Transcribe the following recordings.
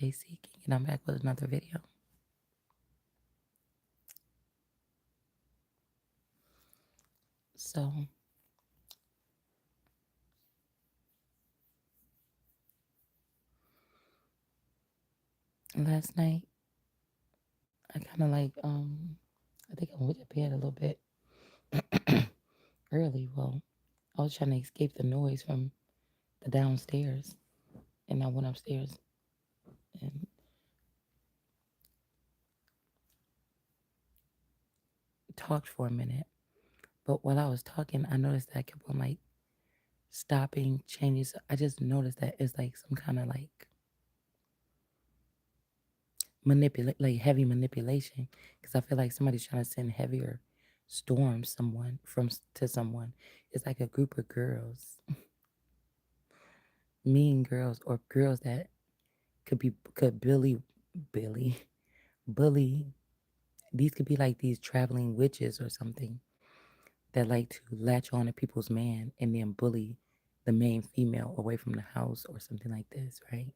Seeking, and I'm back with another video. So last night, I kind of like I think I went to bed a little bit early. Well, I was trying to escape the noise from the downstairs, and I went upstairs and talked for a minute. But while I was talking, I noticed that I kept on like stopping, changing. So I just noticed that it's like some kind of like manipulate, like heavy manipulation, because I feel like somebody's trying to send heavier storms someone to someone. It's like a group of girls, mean girls, or girls that could Billy bully. These could be like these traveling witches or something that like to latch on to people's man and then bully the main female away from the house or something like this, right?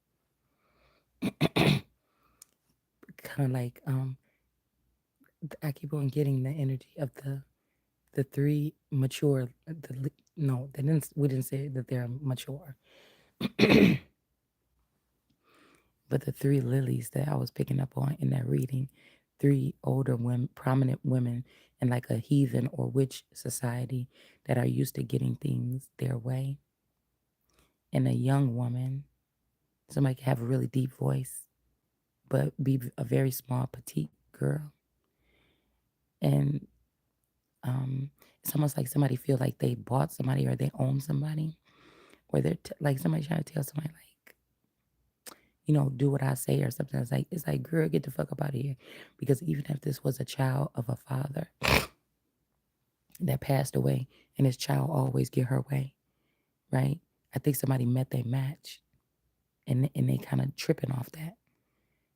Kind of like I keep on getting the energy of the three mature no, they didn't, we didn't say that they're mature, but the three lilies that I was picking up on in that reading, three older women, prominent women in like a heathen or witch society that are used to getting things their way, and a young woman, somebody can have a really deep voice but be a very small petite girl. And it's almost like somebody feel like they bought somebody or they own somebody, or they're like somebody trying to tell somebody like, do what I say or something. It's like, girl, get the fuck up out of here. Because even if this was a child of a father that passed away and his child always get her way, right? I think somebody met their match, and they kind of tripping off that.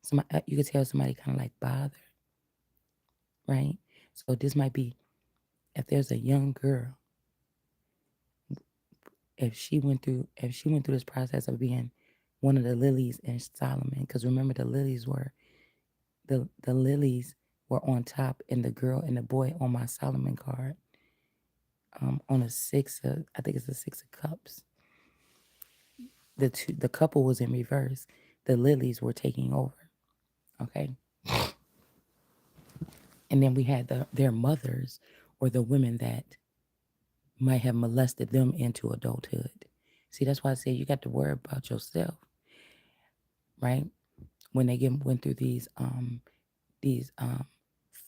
Somebody, you could tell somebody kind of like bothered, right? So this might be, if there's a young girl, if she went through this process of being one of the lilies in Solomon, because remember the lilies were on top, and the girl and the boy on my Solomon card, on a six of, I think it's a six of cups. The couple was in reverse. The lilies were taking over. Okay. And then we had their mothers, or the women that might have molested them into adulthood. See, that's why I say you got to worry about yourself, right? When they went through these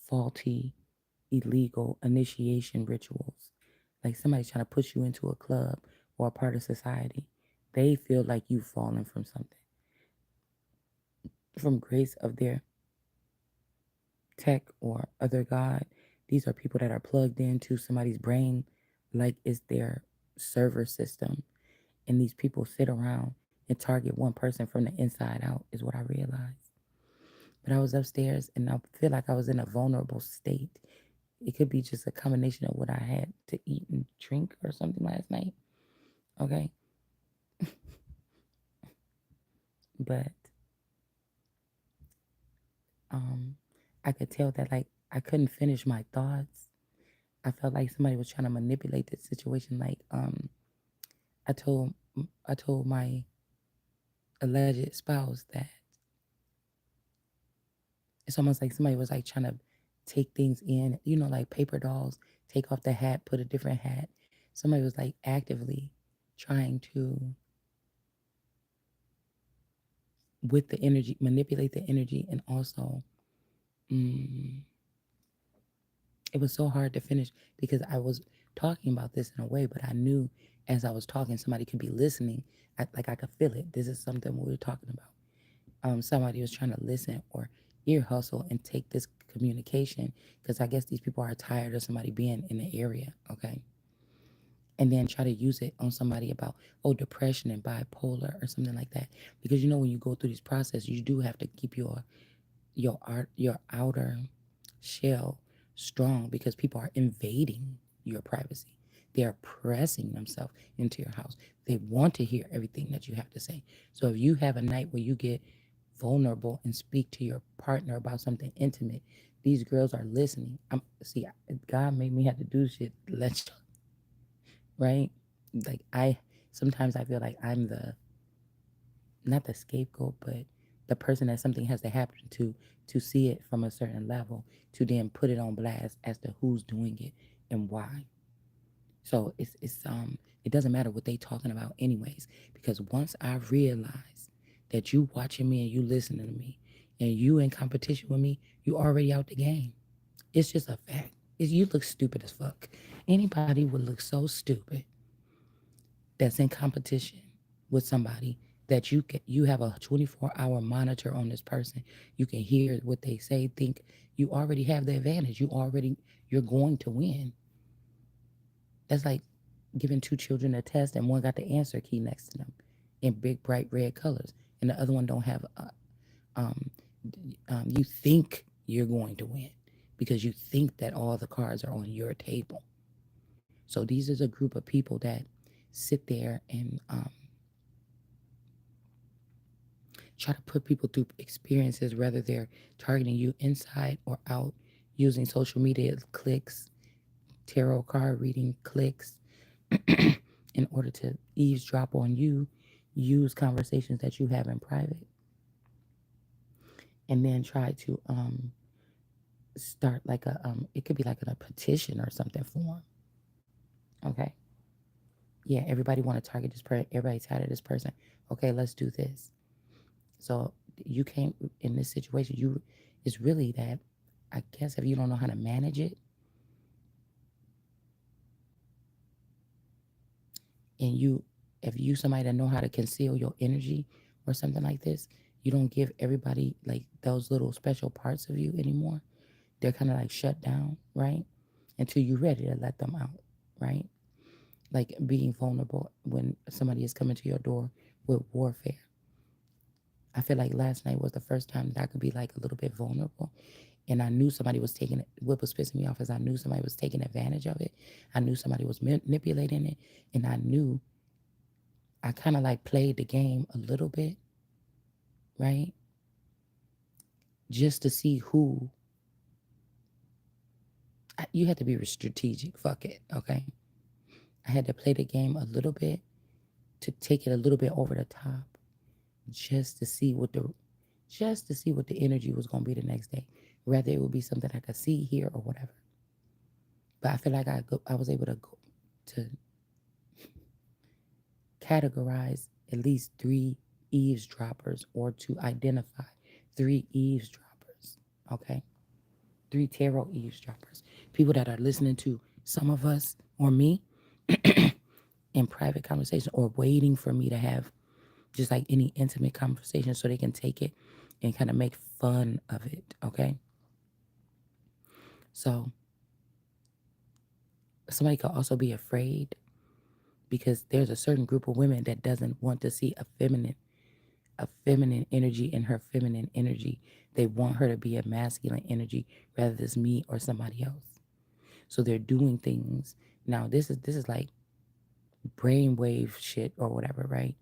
faulty, illegal initiation rituals, like somebody trying to push you into a club or a part of society, they feel like you've fallen from something, from grace of their tech or other god. These are people that are plugged into somebody's brain, like it's their server system. And these people sit around and target one person from the inside out, is what I realized. But I was upstairs and I feel like I was in a vulnerable state. It could be just a combination of what I had to eat and drink or something last night. Okay. But um I could tell that like I couldn't finish my thoughts. I felt like somebody was trying to manipulate the situation. Like I told I told my alleged spouse that it's almost like somebody was like trying to take things in, like paper dolls, take off the hat, put a different hat. Somebody was like actively trying to, with the energy, manipulate the energy. And also, mm, it was so hard to finish because I was talking about this in a way, but I knew as I was talking, somebody could be listening. I could feel it. This is something we were talking about. Somebody was trying to listen or ear hustle and take this communication, because I guess these people are tired of somebody being in the area, okay? And then try to use it on somebody about, oh, depression and bipolar or something like that. Because when you go through this process, you do have to keep your outer shell strong, because people are invading your privacy. They are pressing themselves into your house. They want to hear everything that you have to say. So if you have a night where you get vulnerable and speak to your partner about something intimate, these girls are listening. God made me have to do shit. Let's right. Like sometimes I feel like I'm the not the scapegoat, but the person that something has to happen to see it from a certain level, to then put it on blast as to who's doing it and why. So it doesn't matter what they talking about anyways, because once I realize that you watching me and you listening to me and you in competition with me, you already out the game. It's just a fact. You look stupid as fuck. Anybody would look so stupid that's in competition with somebody that you have a 24-hour monitor on this person. You can hear what they say, think you already have the advantage. You're going to win. That's like giving two children a test and one got the answer key next to them in big bright red colors and the other one don't have um, you think you're going to win because you think that all the cards are on your table. So these is a group of people that sit there and try to put people through experiences, whether they're targeting you inside or out, using social media clicks, tarot card reading clicks, in order to eavesdrop on you, use conversations that you have in private, and then try to start like it could be like a petition or something form. Okay. Yeah, everybody want to target this person. Everybody tired of this person. Okay, let's do this. So you can't in this situation. It's really that. I guess if you don't know how to manage it, and if you somebody that know how to conceal your energy or something like this, you don't give everybody like those little special parts of you anymore. They're kind of like shut down, right? Until you're ready to let them out, right? Like being vulnerable when somebody is coming to your door with warfare. I feel like last night was the first time that I could be like a little bit vulnerable. And I knew somebody was taking it. What was pissing me off is I knew somebody was taking advantage of it. I knew somebody was manipulating it. And I knew I kind of like played the game a little bit, right? Just to see who. You had to be strategic. Fuck it. Okay. I had to play the game a little bit to take it a little bit over the top just to see what the energy was going to be the next day. Whether it would be something I could see, hear, or whatever. But I feel like I was able to to categorize at least three eavesdroppers or to identify three eavesdroppers. Okay. Three tarot eavesdroppers. People that are listening to some of us or me in private conversation or waiting for me to have just like any intimate conversation so they can take it and kind of make fun of it. Okay. So somebody could also be afraid because there's a certain group of women that doesn't want to see a feminine energy in her feminine energy. They want her to be a masculine energy rather than me or somebody else. So they're doing things. Now this is like brainwave shit or whatever, right?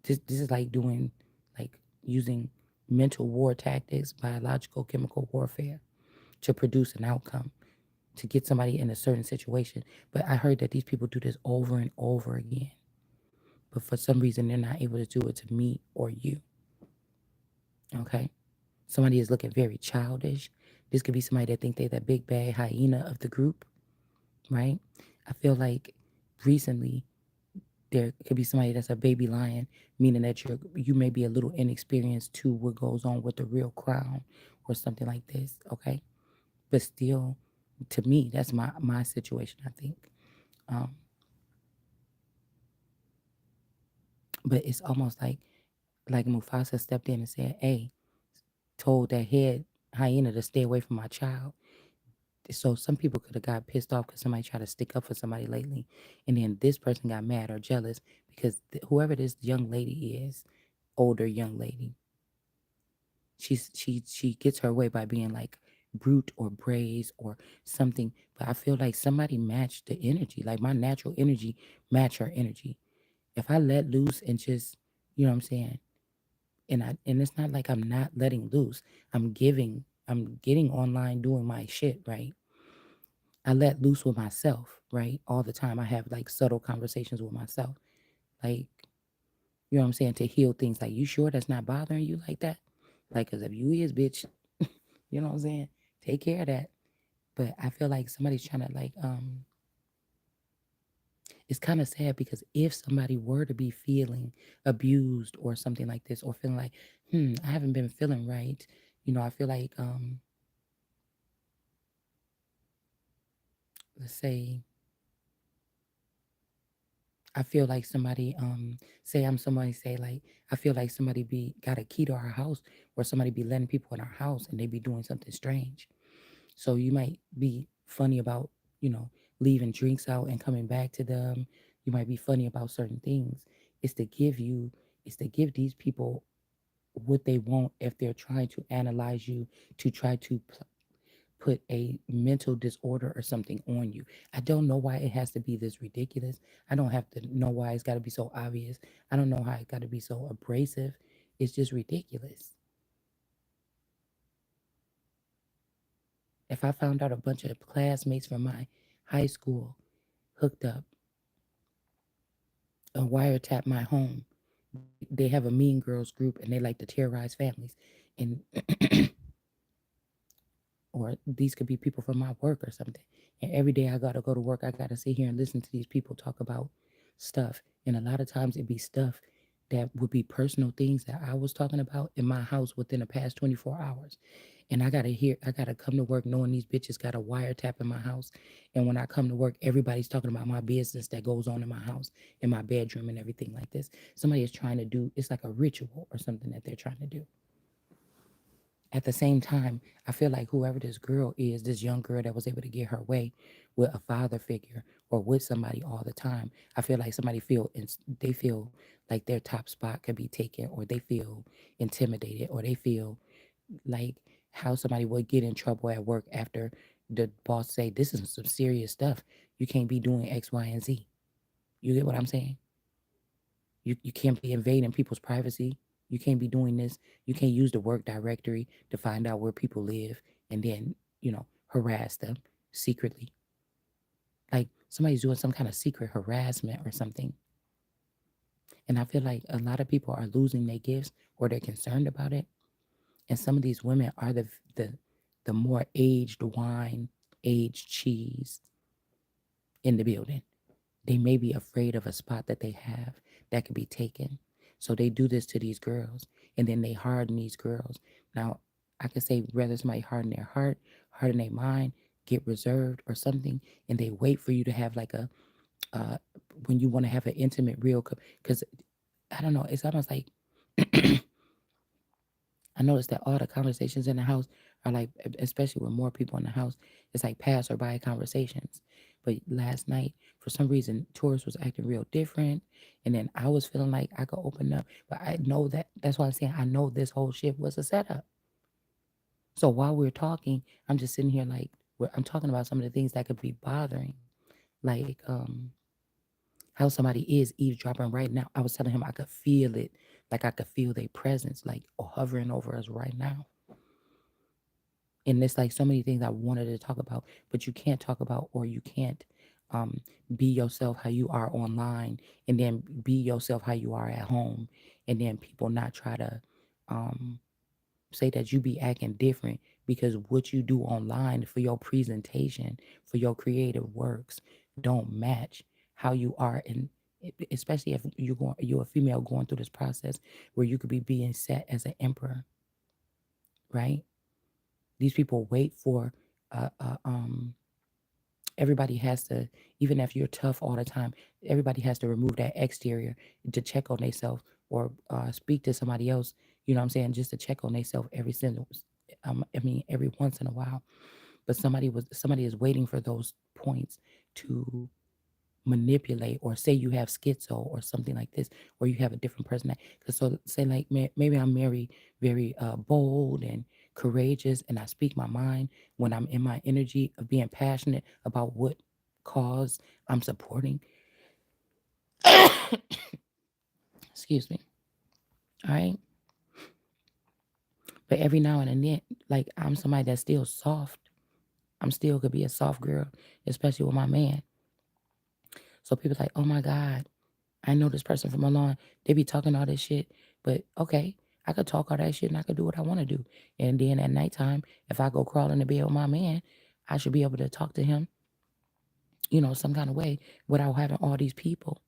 This is like doing like using mental war tactics, biological chemical warfare to produce an outcome, to get somebody in a certain situation. But I heard that these people do this over and over again. But for some reason they're not able to do it to me or you. Okay? Somebody is looking very childish. This could be somebody that think they're the big bad hyena of the group, right? I feel like recently there could be somebody that's a baby lion, meaning that you may be a little inexperienced to what goes on with the real crown or something like this, okay? But still, to me, that's my situation, I think. Um, but it's almost like Mufasa stepped in and said, "Hey," told that head hyena to stay away from my child. So some people could have got pissed off because somebody tried to stick up for somebody lately, and then this person got mad or jealous because whoever this young lady is, older young lady, she gets her way by being like brute or brazen or something. But I feel like somebody matched the energy, like my natural energy match her energy. If I let loose and just, you know what I'm saying, And it's not like I'm not letting loose. I'm getting online doing my shit, right? I let loose with myself, right? All the time. I have like subtle conversations with myself. Like, you know what I'm saying? To heal things. Like, you sure that's not bothering you like that? Like, cause if you is, bitch, you know what I'm saying? Take care of that. But I feel like somebody's trying to like, it's kind of sad because if somebody were to be feeling abused or something like this, or feeling like, I haven't been feeling right, I feel like, let's say, I feel like somebody, say I'm somebody, say like, I feel like somebody be got a key to our house, or somebody be letting people in our house and they be doing something strange. So you might be funny about, you know, leaving drinks out and coming back to them. You might be funny about certain things. It's to give you, it's to give these people what they want if they're trying to analyze you, to try to put a mental disorder or something on you. I don't know why it has to be this ridiculous. I don't have to know why it's got to be so obvious. I don't know how it got to be so abrasive. It's just ridiculous. If I found out a bunch of classmates from my high school hooked up and wiretap my home, they have a Mean Girls group and they like to terrorize families. And or these could be people from my work or something. And every day I gotta go to work, I gotta sit here and listen to these people talk about stuff. And a lot of times it'd be stuff that would be personal things that I was talking about in my house within the past 24 hours. And I gotta come to work knowing these bitches got a wiretap in my house. And when I come to work, everybody's talking about my business that goes on in my house, in my bedroom and everything like this. Somebody is trying to do, it's like a ritual or something that they're trying to do. At the same time, I feel like whoever this girl is, this young girl that was able to get her way with a father figure or with somebody all the time, I feel like they feel like their top spot could be taken, or they feel intimidated, or they feel like how somebody would get in trouble at work after the boss say, this is some serious stuff. You can't be doing X, Y, and Z. You get what I'm saying? You can't be invading people's privacy. You can't be doing this. You can't use the work directory to find out where people live and then, harass them secretly. Like somebody's doing some kind of secret harassment or something. And I feel like a lot of people are losing their gifts, or they're concerned about it. And some of these women are the more aged wine, aged cheese in the building. They may be afraid of a spot that they have that could be taken. So they do this to these girls, and then they harden these girls. Now, I could say whether somebody harden their heart, harden their mind, get reserved or something, and they wait for you to have like uh, when you want to have an intimate, real, because I don't know, it's almost like I noticed that all the conversations in the house are like, especially with more people in the house, it's like pass or by conversations. But last night, for some reason, Taurus was acting real different. And then I was feeling like I could open up. But I know that's why I'm saying I know this whole shit was a setup. So while we're talking, I'm just sitting here like, I'm talking about some of the things that could be bothering. Like, how somebody is eavesdropping right now. I was telling him I could feel it. Like I could feel their presence, like hovering over us right now. And it's like so many things I wanted to talk about, but you can't talk about, or you can't um, be yourself how you are online, and then be yourself how you are at home, and then people not try to um, say that you be acting different because what you do online for your presentation, for your creative works, don't match how you are. And especially if you're a female going through this process where you could be being set as an emperor, right? These people wait for uh, uh, um, everybody has to, even if you're tough all the time, everybody has to remove that exterior to check on themselves, or speak to somebody else, you know what I'm saying, just to check on themselves every once in a while. But somebody is waiting for those points to manipulate, or say you have schizo or something like this, or you have a different personality. Because so say like maybe I'm very bold and courageous, and I speak my mind when I'm in my energy of being passionate about what cause I'm supporting. Excuse me. All right. But every now and then, like I'm somebody that's still soft. I'm still could be a soft girl, especially with my man. So people like, oh my God, I know this person from a long. They be talking all this shit, but okay, I could talk all that shit and I could do what I want to do. And then at nighttime, if I go crawl in the bed with my man, I should be able to talk to him, some kind of way without having all these people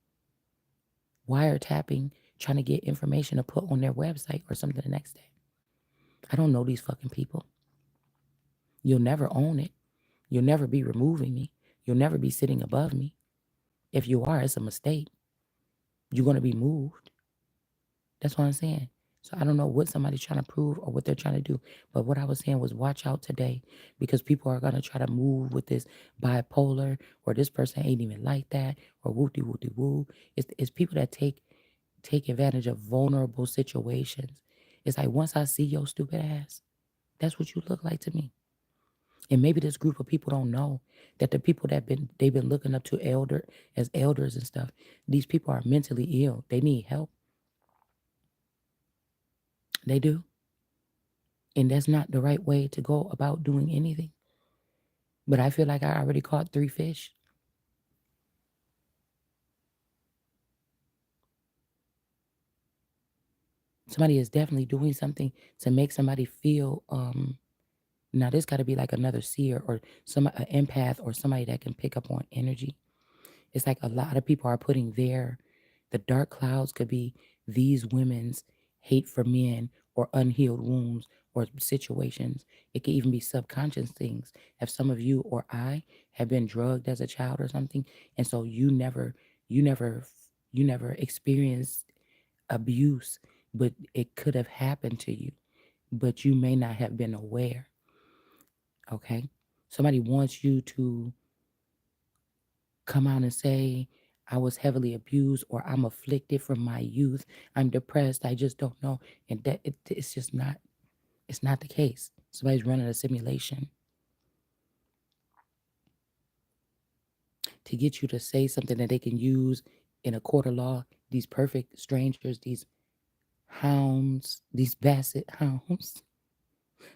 wiretapping, trying to get information to put on their website or something the next day. I don't know these fucking people. You'll never own it. You'll never be removing me. You'll never be sitting above me. If you are, it's a mistake. You're going to be moved. That's what I'm saying. So I don't know what somebody's trying to prove or what they're trying to do. But what I was saying was watch out today because people are going to try to move with this bipolar or this person ain't even like that or woo. It's people that take advantage of vulnerable situations. It's like once I see your stupid ass, that's what you look like to me. And maybe this group of people don't know that the people they've been looking up to as elders and stuff, these people are mentally ill. They need help. They do. And that's not the right way to go about doing anything. But I feel like I already caught 3 fish. Somebody is definitely doing something to make somebody feel now this got to be like another seer or an empath or somebody that can pick up on energy. It's like a lot of people are putting the dark clouds could be these women's hate for men or unhealed wounds or situations. It could even be subconscious things. If some of you or I have been drugged as a child or something, and so you never, you never experienced abuse, but it could have happened to you, but you may not have been aware. Okay. Somebody wants you to come out and say, I was heavily abused or I'm afflicted from my youth. I'm depressed. I just don't know. And it's just not, it's not the case. Somebody's running a simulation to get you to say something that they can use in a court of law. These perfect strangers, these hounds, these basset hounds.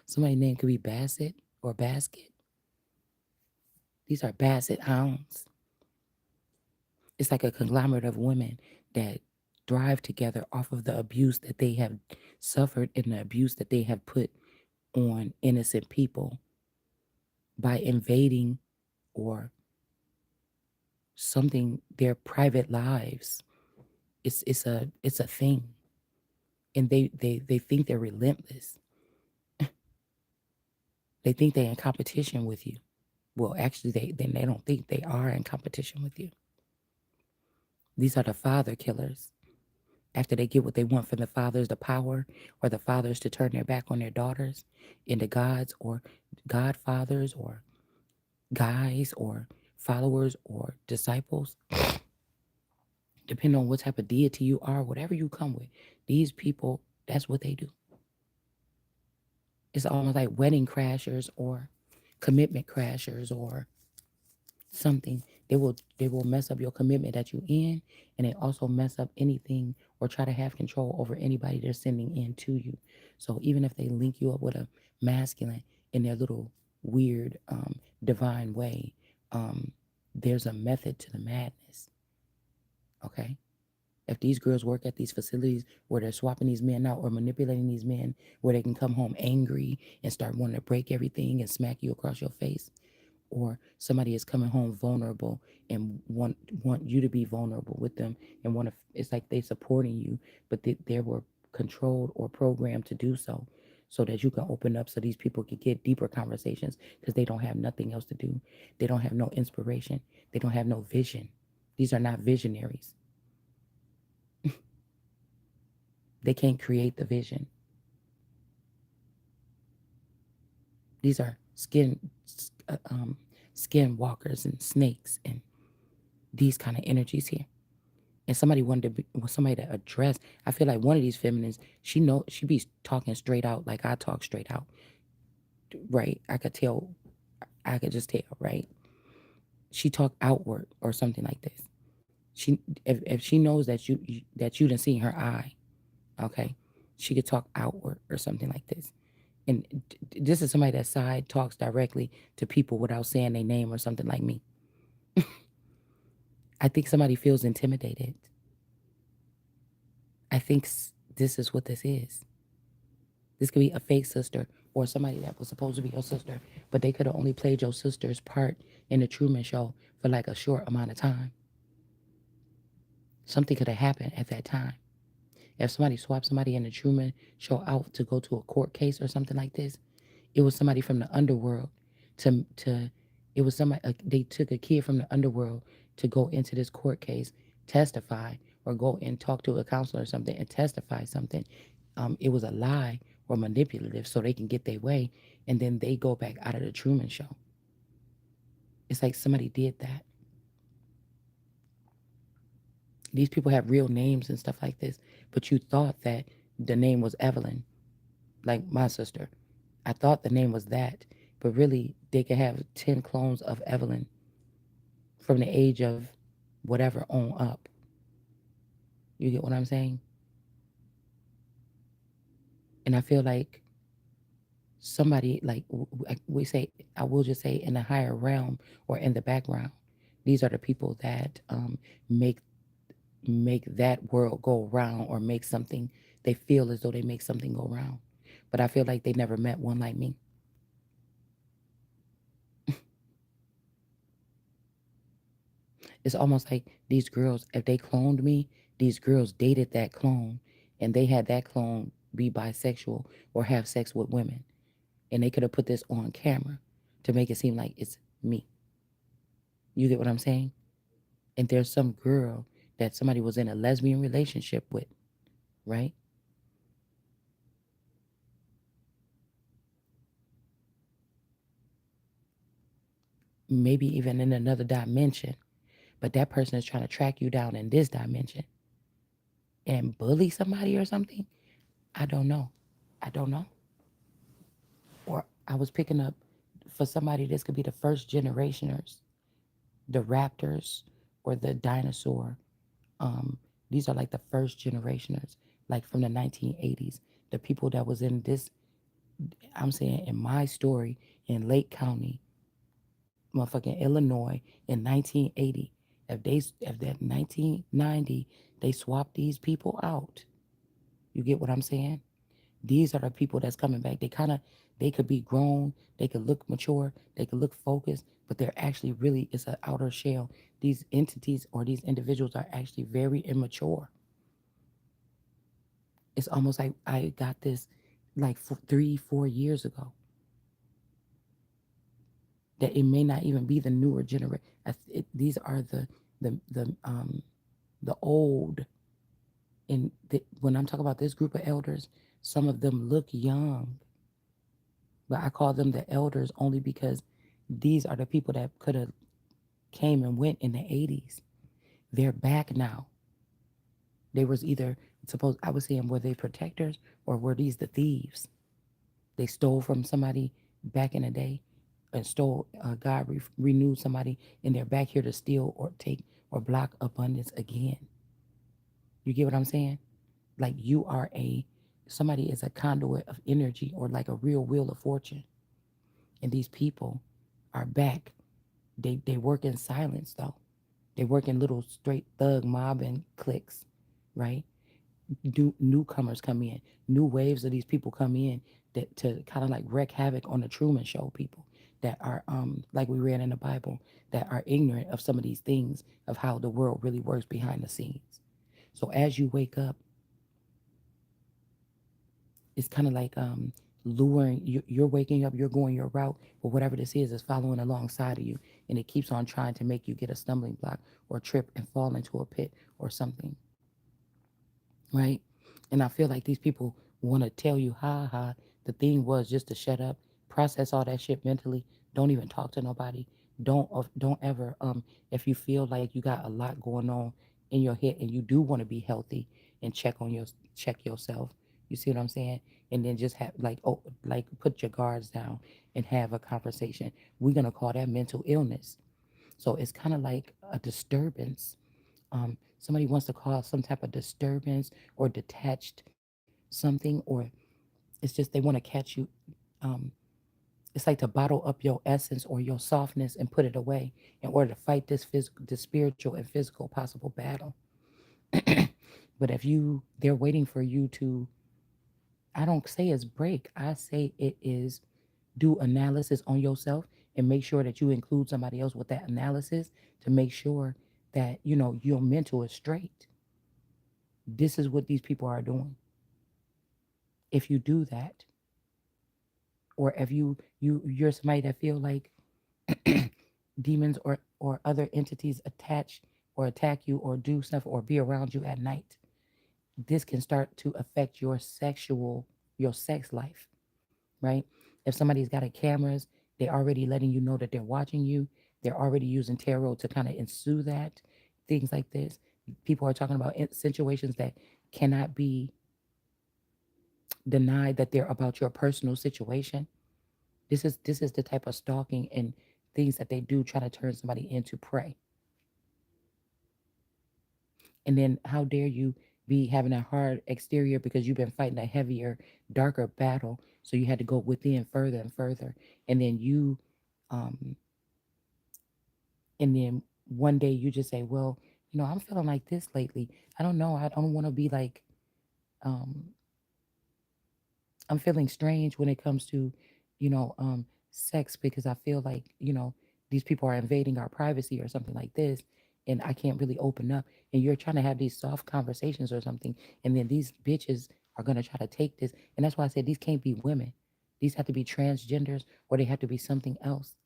Somebody's name could be Bassett or Basket. These are basset hounds. It's like a conglomerate of women that thrive together off of the abuse that they have suffered and the abuse that they have put on innocent people by invading or something their private lives. It's a thing. And they think they're relentless. They think they're in competition with you. Well, actually they don't think they are in competition with you. These are the father killers. After they get what they want from the fathers, the power, or the fathers to turn their back on their daughters into gods or godfathers or guys or followers or disciples, depending on what type of deity you are, whatever you come with, these people, that's what they do. It's almost like wedding crashers or commitment crashers or something. They will mess up your commitment that you in, and they also mess up anything or try to have control over anybody they're sending in to you. So even if they link you up with a masculine in their little weird divine way, there's a method to the madness. Okay. If these girls work at these facilities where they're swapping these men out or manipulating these men where they can come home angry and start wanting to break everything and smack you across your face, or somebody is coming home vulnerable and want you to be vulnerable with them and want to, it's like they supporting you, but they were controlled or programmed to do so that you can open up so these people can get deeper conversations because they don't have nothing else to do. They don't have no inspiration. They don't have no vision. These are not visionaries. They can't create the vision. These are skin walkers and snakes and these kind of energies here. And somebody wanted to be somebody to address. I feel like one of these feminines, she be talking straight out like I talk straight out, right? I could tell, I could just tell, right? She talk outward or something like this. If she knows that you didn't see her eye, okay, she could talk outward or something like this. And this is somebody that side talks directly to people without saying their name or something like me. I think somebody feels intimidated. I think this is what this is. This could be a fake sister or somebody that was supposed to be your sister, but they could have only played your sister's part in the Truman Show for like a short amount of time. Something could have happened at that time. If somebody swapped somebody in the Truman Show out to go to a court case or something like this, it was somebody from the underworld to it was somebody they took a kid from the underworld to go into this court case, testify, or go and talk to a counselor or something and testify something. It was a lie or manipulative so they can get their way, and then they go back out of the Truman Show. It's like somebody did that. These people have real names and stuff like this, but you thought that the name was Evelyn, like my sister. I thought the name was that, but really they could have 10 clones of Evelyn from the age of whatever on up. You get what I'm saying? And I feel like somebody, like we say, I will just say in the higher realm or in the background, these are the people that make make that world go around or make something, they feel as though they make something go around. But I feel like they never met one like me. It's almost like these girls, if they cloned me, these girls dated that clone and they had that clone be bisexual or have sex with women. And they could have put this on camera to make it seem like it's me. You get what I'm saying? And there's some girl that somebody was in a lesbian relationship with, right? Maybe even in another dimension. But that person is trying to track you down in this dimension and bully somebody or something. I don't know. I don't know. Or I was picking up for somebody, this could be the first generationers, the raptors or the dinosaur. Um, these are like the first generationers, like from the 1980s. The people that was in this, I'm saying in my story in Lake County, motherfucking Illinois in 1980. If that 1990 they swapped these people out, you get what I'm saying? These are the people that's coming back. They could be grown, they could look mature, they could look focused, but they're actually really, it's an outer shell. These entities or these individuals are actually very immature. It's almost like I got this like 3, 4 years ago. That it may not even be the newer generation. These are the old. And when I'm talking about this group of elders, some of them look young, but I call them the elders only because these are the people that could have came and went in the 80s. They're back now. They was either supposed, I was saying, were they protectors or were these the thieves? They stole from somebody back in the day and stole, God renewed somebody and they're back here to steal or take or block abundance again. You get what I'm saying? Like you are somebody is a conduit of energy or like a real wheel of fortune. And these people are back. They work in silence though. They work in little straight thug mobbing cliques, right? Newcomers come in, new waves of these people come in that to kind of like wreak havoc on the Truman Show people that are like we read in the Bible that are ignorant of some of these things of how the world really works behind the scenes. So as you wake up, it's kind of like luring you're waking up, you're going your route, but whatever this is following alongside of you, and it keeps on trying to make you get a stumbling block or trip and fall into a pit or something, right? And I feel like these people want to tell you, ha ha, the thing was just to shut up, process all that shit mentally, don't even talk to nobody, don't ever if you feel like you got a lot going on in your head and you do want to be healthy and check yourself. You see what I'm saying? And then just have like, oh, like put your guards down and have a conversation. We're gonna call that mental illness. So it's kind of like a disturbance. Somebody wants to cause some type of disturbance or detached something, or it's just they want to catch you. Um, it's like to bottle up your essence or your softness and put it away in order to fight this physical, this spiritual and physical possible battle. But if you, they're waiting for you to, I don't say it's break. I say it is do analysis on yourself and make sure that you include somebody else with that analysis to make sure that, you know, your mental is straight. This is what these people are doing. If you do that, or if you're somebody that feel like demons or other entities attach or attack you or do stuff or be around you at night, this can start to affect your sex life, right? If somebody's got a cameras, they're already letting you know that they're watching you. They're already using tarot to kind of ensue that, things like this. People are talking about situations that cannot be denied that they're about your personal situation. This is the type of stalking and things that they do try to turn somebody into prey. And then how dare you be having a hard exterior because you've been fighting a heavier, darker battle. So you had to go within further and further. And then um, and then one day you just say, well, you know, I'm feeling like this lately. I don't know. I don't want to be like, um, I'm feeling strange when it comes to, you know, sex because I feel like, you know, these people are invading our privacy or something like this, and I can't really open up. And you're trying to have these soft conversations or something, and then these bitches are gonna try to take this, and that's why I said these can't be women. These have to be transgenders or they have to be something else.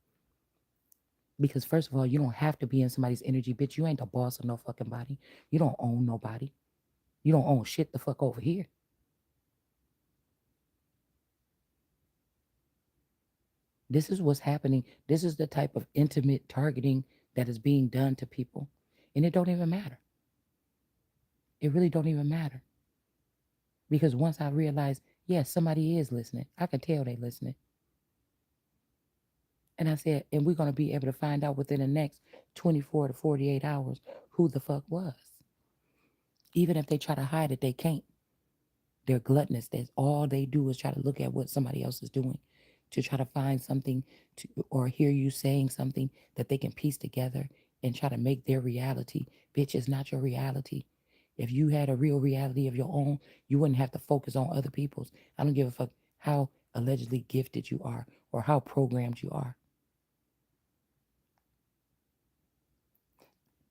Because first of all, you don't have to be in somebody's energy, bitch. You ain't the boss of no fucking body. You don't own nobody. You don't own shit the fuck over here. This is what's happening. This is the type of intimate targeting that is being done to people. And it don't even matter. It really don't even matter. Because once I realized, yes, somebody is listening. I can tell they listening. And I said, and we're gonna be able to find out within the next 24 to 48 hours who the fuck was. Even if they try to hide it, they can't. They're gluttonous. That's all they do is try to look at what somebody else is doing to try to find something to or hear you saying something that they can piece together and try to make their reality. Bitch, it's not your reality. If you had a real reality of your own, you wouldn't have to focus on other people's. I don't give a fuck how allegedly gifted you are or how programmed you are.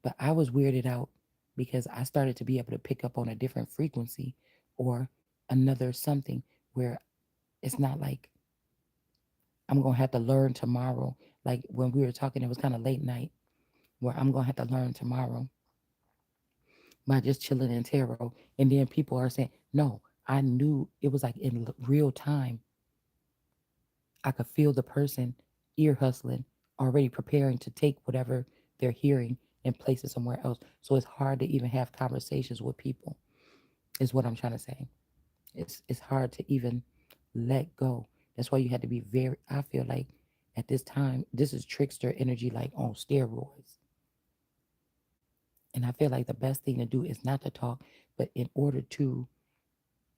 But I was weirded out because I started to be able to pick up on a different frequency or another something where it's not like I'm gonna have to learn tomorrow. Like when we were talking, it was kind of late night where I'm gonna have to learn tomorrow by just chilling in tarot. And then people are saying, no, I knew it was like in real time. I could feel the person ear hustling, already preparing to take whatever they're hearing and place it somewhere else. So it's hard to even have conversations with people, is what I'm trying to say. It's hard to even let go. That's why you had to be very, I feel like at this time, this is trickster energy like on steroids. And I feel like the best thing to do is not to talk, but in order to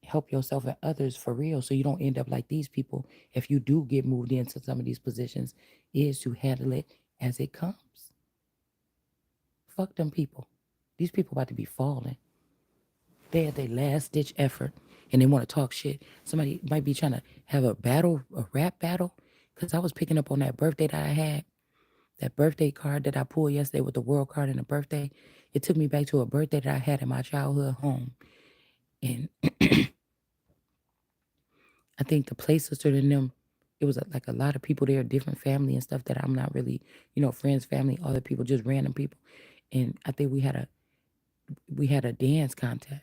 help yourself and others for real so you don't end up like these people if you do get moved into some of these positions, is to handle it as it comes. Fuck them people. These people about to be falling. They at their last ditch effort and they want to talk shit. Somebody might be trying to have a battle, a rap battle. Cause I was picking up on that birthday that I had, that birthday card that I pulled yesterday with the world card and the birthday. It took me back to a birthday that I had in my childhood home. And I think the play sister and them, it was like a lot of people there, different family and stuff that I'm not really, you know, friends, family, other people, just random people. And I think we had a dance contest.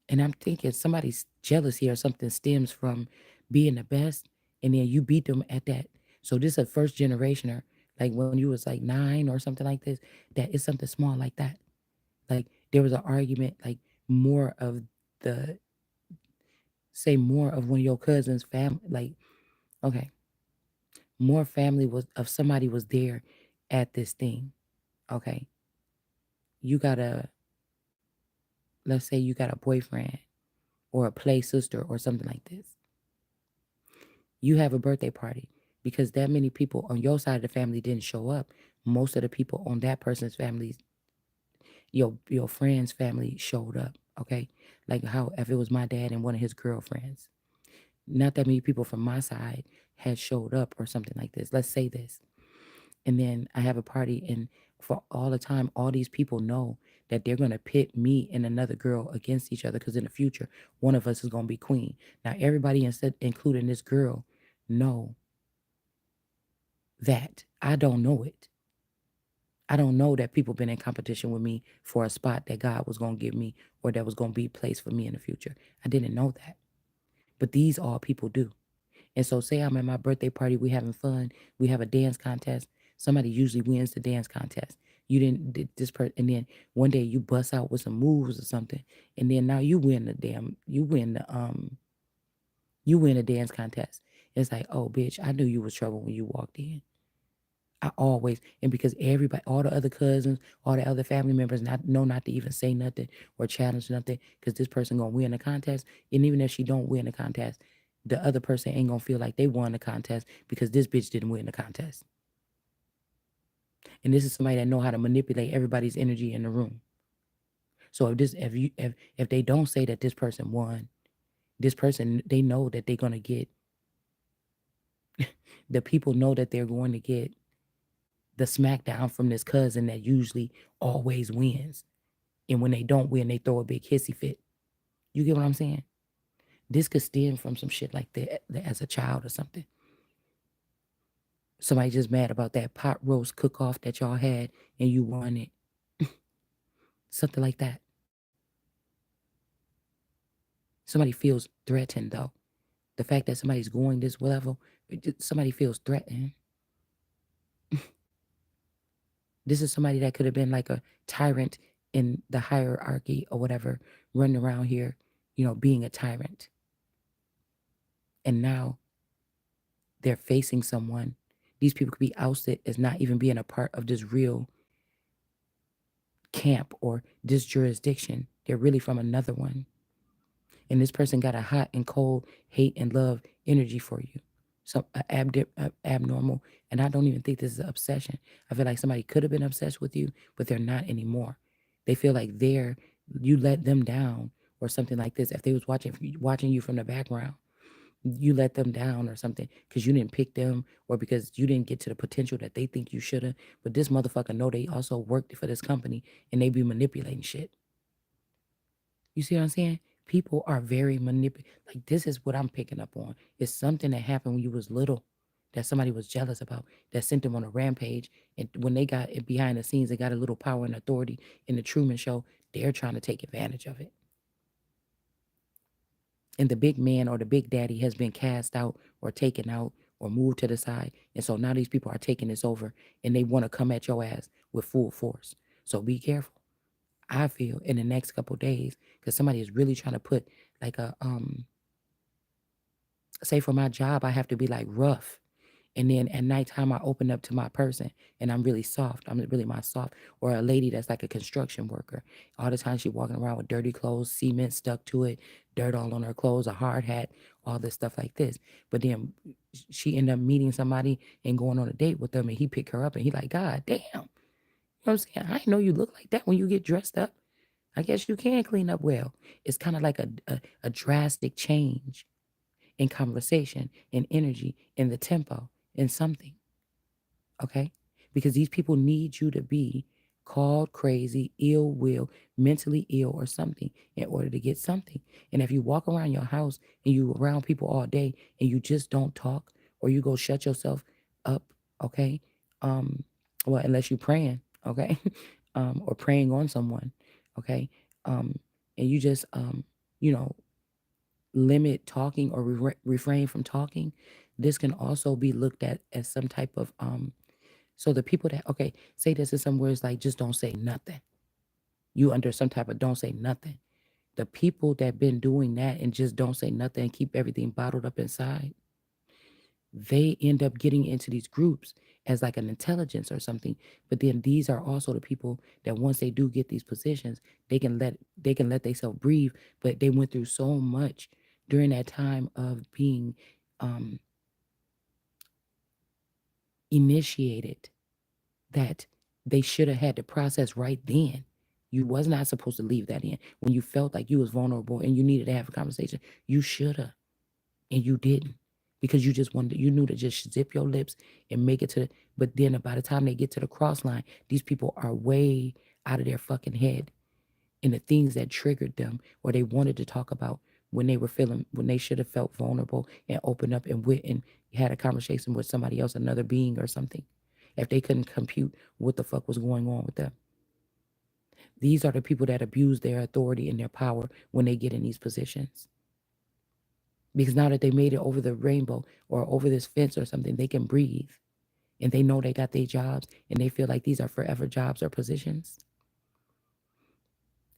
And I'm thinking somebody's jealousy or something stems from being the best and then you beat them at that. So this is a first generationer, like when you was like 9 or something like this, that is something small like that. Like there was an argument, like more of the say more of one of your cousins' family, like okay, more family was of somebody was there at this thing. Okay. You got a let's say you got a boyfriend or a play sister or something like this. You have a birthday party because that many people on your side of the family didn't show up. Most of the people on that person's family, your friend's family showed up. Okay, like how if it was my dad and one of his girlfriends, not that many people from my side had showed up or something like this. Let's say this. And then I have a party, and for all the time, all these people know that they're going to pit me and another girl against each other because in the future, one of us is going to be queen. Now, everybody, instead, including this girl, know that. I don't know it. I don't know that people been in competition with me for a spot that God was going to give me or that was going to be placed for me in the future. I didn't know that. But these all people do. And so say I'm at my birthday party, we having fun, we have a dance contest. Somebody usually wins the dance contest. You didn't did this person, and then one day you bust out with some moves or something, and then now you win the dance contest. It's like, oh bitch, I knew you was trouble when you walked in. I always, and because everybody, all the other cousins, all the other family members not to even say nothing or challenge nothing because this person gonna win the contest. And even if she don't win the contest, the other person ain't gonna feel like they won the contest because this bitch didn't win the contest. And this is somebody that know how to manipulate everybody's energy in the room. So if they don't say that this person won, this person they know that they're gonna get the people know that they're going to get the smackdown from this cousin that usually always wins. And when they don't win, they throw a big hissy fit. You get what I'm saying? This could stem from some shit like that as a child or something. Somebody just mad about that pot roast cook off that y'all had and you won it. Something like that. Somebody feels threatened though. The fact that somebody's going this level, somebody feels threatened. This is somebody that could have been like a tyrant in the hierarchy or whatever, running around here, being a tyrant. And now they're facing someone. These people could be ousted as not even being a part of this real camp or this jurisdiction. They're really from another one. And this person got a hot and cold hate and love energy for you. So abnormal. And I don't even think this is an obsession. I feel like somebody could have been obsessed with you, but they're not anymore. They feel like you let them down or something like this. If they was watching you from the background, you let them down or something because you didn't pick them or because you didn't get to the potential that they think you should have. But this motherfucker know they also worked for this company and they be manipulating shit. You see what I'm saying? People are very Like this is what I'm picking up on. It's something that happened when you was little that somebody was jealous about that sent them on a rampage. And when they got it behind the scenes, they got a little power and authority in the Truman Show. They're trying to take advantage of it. And the big man or the big daddy has been cast out or taken out or moved to the side. And so now these people are taking this over and they want to come at your ass with full force. So be careful. I feel in the next couple of days, because somebody is really trying to put like say for my job, I have to be like rough. And then at nighttime, I open up to my person and I'm really soft. I'm really my soft. Or a lady that's like a construction worker. All the time she walking around with dirty clothes, cement stuck to it, dirt all on her clothes, a hard hat, all this stuff like this. But then she end up meeting somebody and going on a date with them and he pick her up and he like, God damn. You know what I'm saying? I didn't know you look like that when you get dressed up. I guess you can clean up well. It's kind of like a drastic change in conversation, in energy, in the tempo, in something. Okay? Because these people need you to be called crazy, ill will, mentally ill, or something in order to get something. And if you walk around your house and you around people all day and you just don't talk or you go shut yourself up, okay? Um, well, unless you're praying, okay? Or praying on someone, okay? Um, and you just you know, limit talking or refrain from talking, this can also be looked at as some type of so the people that, okay, say this in some words like just don't say nothing. You under some type of don't say nothing. The people that been doing that and just don't say nothing and keep everything bottled up inside, they end up getting into these groups as like an intelligence or something. But then these are also the people that once they do get these positions, they can let themselves breathe. But they went through so much during that time of being um, initiated that they should have had the process right then. You was not supposed to leave that in. When you felt like you was vulnerable and you needed to have a conversation, you should have, and you didn't, because you just wanted, you knew to just zip your lips and make it to the, but then by the time they get to the cross line, these people are way out of their fucking head, and the things that triggered them or they wanted to talk about when they were feeling, when they should have felt vulnerable and opened up and went and had a conversation with somebody else, another being or something, if they couldn't compute what the fuck was going on with them. These are the people that abuse their authority and their power when they get in these positions. Because now that they made it over the rainbow or over this fence or something, they can breathe and they know they got their jobs and they feel like these are forever jobs or positions.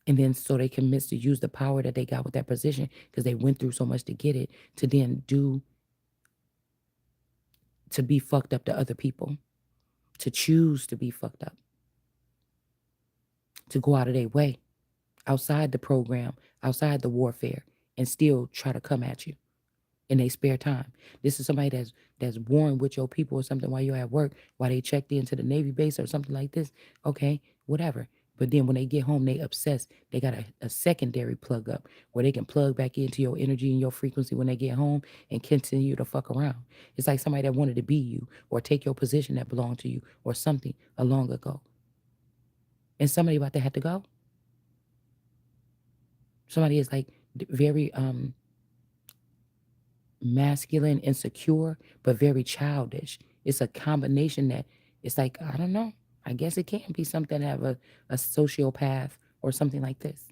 And then so they can miss to use the power that they got with that position because they went through so much to get it, to then do, to be fucked up to other people, to choose to be fucked up, to go out of their way, outside the program, outside the warfare, and still try to come at you in their spare time. This is somebody that's warring with your people or something while you're at work, while they checked into the Navy base or something like this. Okay, whatever. But then when they get home, they obsessed. They got a secondary plug up where they can plug back into your energy and your frequency when they get home and continue to fuck around. It's like somebody that wanted to be you or take your position that belonged to you or something a long ago. And somebody about to have to go. Somebody is like very masculine and secure, but very childish. It's a combination that it's like, I don't know. I guess it can be something to have a sociopath or something like this.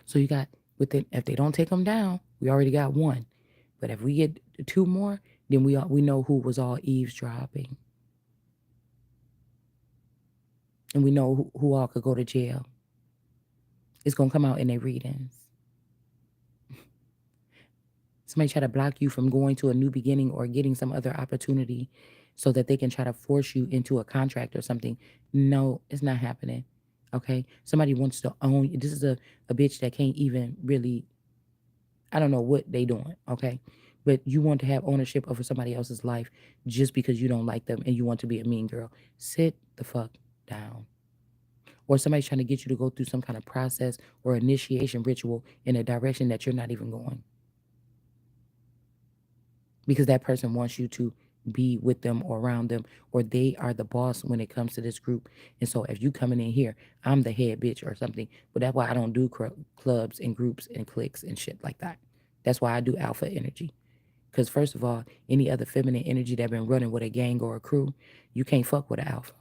So you got within, if they don't take them down, we already got one. But if we get two more, then we know who was all eavesdropping. And we know who all could go to jail. It's gonna come out in their readings. Somebody try to block you from going to a new beginning or getting some other opportunity so that they can try to force you into a contract or something. No, it's not happening. Okay. Somebody wants to own you. This is a bitch that can't even really, I don't know what they doing. Okay. But you want to have ownership over somebody else's life just because you don't like them and you want to be a mean girl. Sit the fuck down. Or somebody's trying to get you to go through some kind of process or initiation ritual in a direction that you're not even going, because that person wants you to be with them or around them, or they are the boss when it comes to this group. And so if you coming in here, I'm the head bitch or something. But that's why I don't do clubs and groups and cliques and shit like that. That's why I do alpha energy. Because first of all, any other feminine energy that been running with a gang or a crew, you can't fuck with an alpha.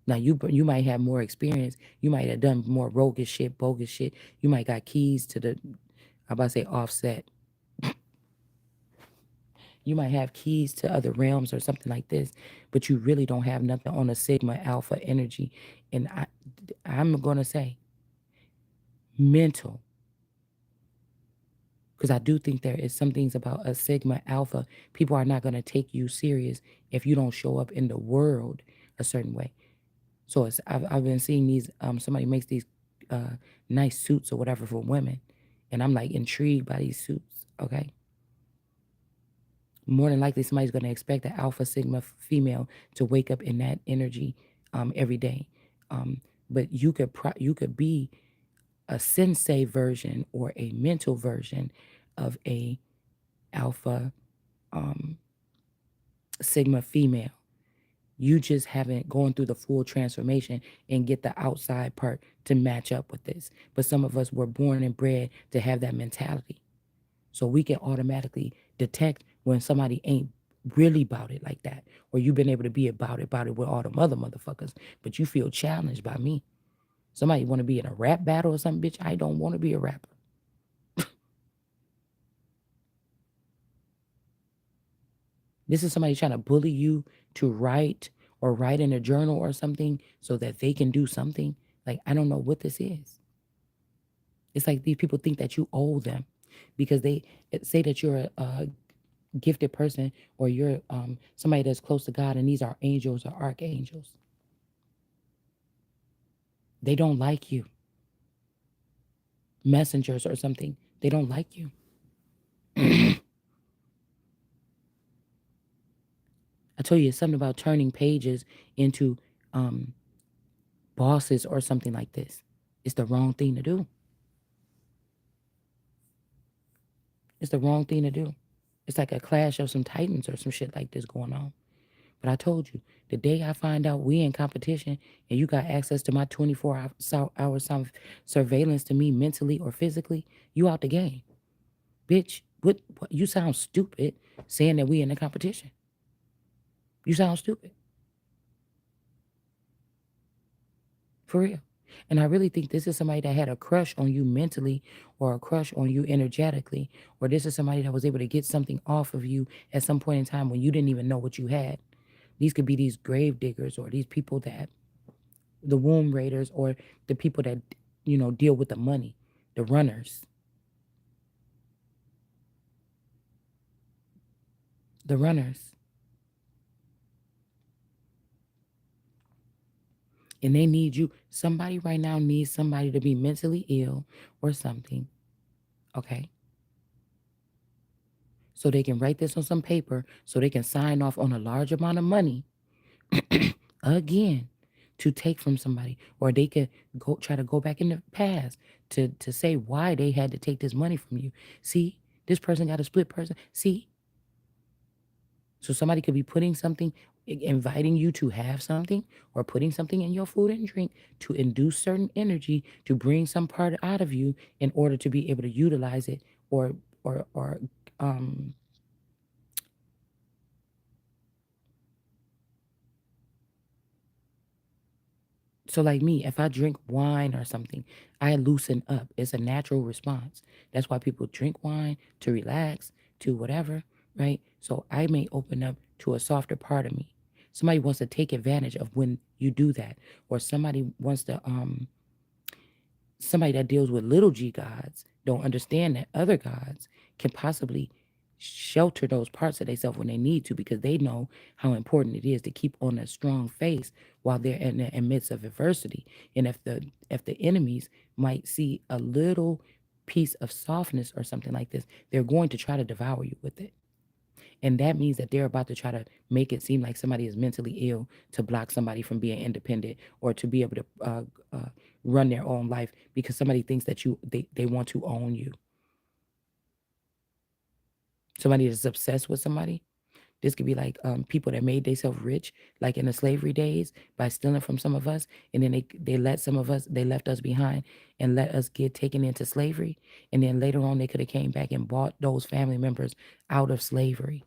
Now you might have more experience. You might have done more roguish shit, bogus shit. You might got keys to the, I'm about to say offset. You might have keys to other realms or something like this, but you really don't have nothing on a Sigma Alpha energy. And I'm going to say mental, because I do think there is some things about a Sigma Alpha. People are not going to take you serious if you don't show up in the world a certain way. So I've been seeing these, somebody makes these nice suits or whatever for women. And I'm like intrigued by these suits, okay? More than likely somebody's going to expect an alpha sigma female to wake up in that energy every day. But you could be a sensei version or a mental version of a alpha sigma female. You just haven't gone through the full transformation and get the outside part to match up with this. But some of us were born and bred to have that mentality. So we can automatically detect when somebody ain't really about it like that. Or you've been able to be about it with all the other motherfuckers, but you feel challenged by me. Somebody want to be in a rap battle or something, bitch. I don't want to be a rapper. This is somebody trying to bully you to write or write in a journal or something so that they can do something. Like, I don't know what this is. It's like these people think that you owe them. because they say that you're a gifted person, or you're somebody that's close to God, and these are angels or archangels. They don't like you. Messengers or something. They don't like you. I told you it's something about turning pages into um, bosses or something like this. It's the wrong thing to do. It's the wrong thing to do. It's like a clash of some titans or some shit like this going on. But I told you, the day I find out we in competition and you got access to my 24-hour surveillance to me mentally or physically, you out the game. Bitch, what you sound stupid saying that we in a competition. You sound stupid. For real. And I really think this is somebody that had a crush on you mentally, or a crush on you energetically, or this is somebody that was able to get something off of you at some point in time when you didn't even know what you had. These could be these grave diggers, or these people that, the womb raiders, or the people that, deal with the money, the runners, the runners. And they need you. Somebody right now needs somebody to be mentally ill or something. Okay. So they can write this on some paper, so they can sign off on a large amount of money again to take from somebody, or they could go try to go back in the past to say why they had to take this money from you. See, this person got a split person. See, so somebody could be putting something, inviting you to have something, or putting something in your food and drink to induce certain energy to bring some part out of you in order to be able to utilize it, or um so like me, if I drink wine or something, I loosen up. It's a natural response. That's why people drink wine to relax, to whatever, right? So I may open up to a softer part of me. Somebody wants to take advantage of when you do that, or somebody wants to somebody that deals with little g gods don't understand that other gods can possibly shelter those parts of themselves when they need to, because they know how important it is to keep on a strong face while they're in the midst of adversity. And if the enemies might see a little piece of softness or something like this, they're going to try to devour you with it. And that means that they're about to try to make it seem like somebody is mentally ill to block somebody from being independent, or to be able to run their own life, because somebody thinks that they want to own you. Somebody that's obsessed with somebody. This could be like people that made themselves rich, like in the slavery days, by stealing from some of us, and then they let some of us, they left us behind and let us get taken into slavery, and then later on they could have came back and bought those family members out of slavery.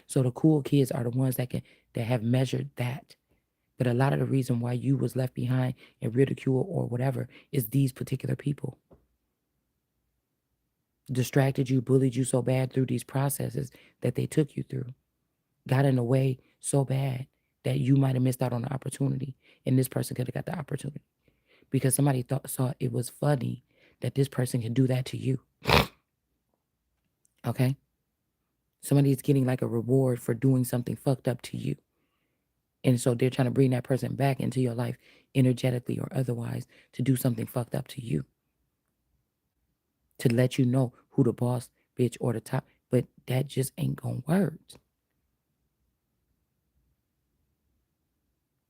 So the cool kids are the ones that have measured that. But a lot of the reason why you was left behind and ridiculed or whatever is these particular people distracted you, bullied you so bad through these processes that they took you through, got in the way so bad that you might have missed out on the opportunity, and this person could have got the opportunity because somebody saw it was funny that this person can do that to you. Okay, somebody is getting like a reward for doing something fucked up to you. And so they're trying to bring that person back into your life energetically or otherwise to do something fucked up to you, to let you know who the boss, bitch, or the top. But that just ain't gonna work.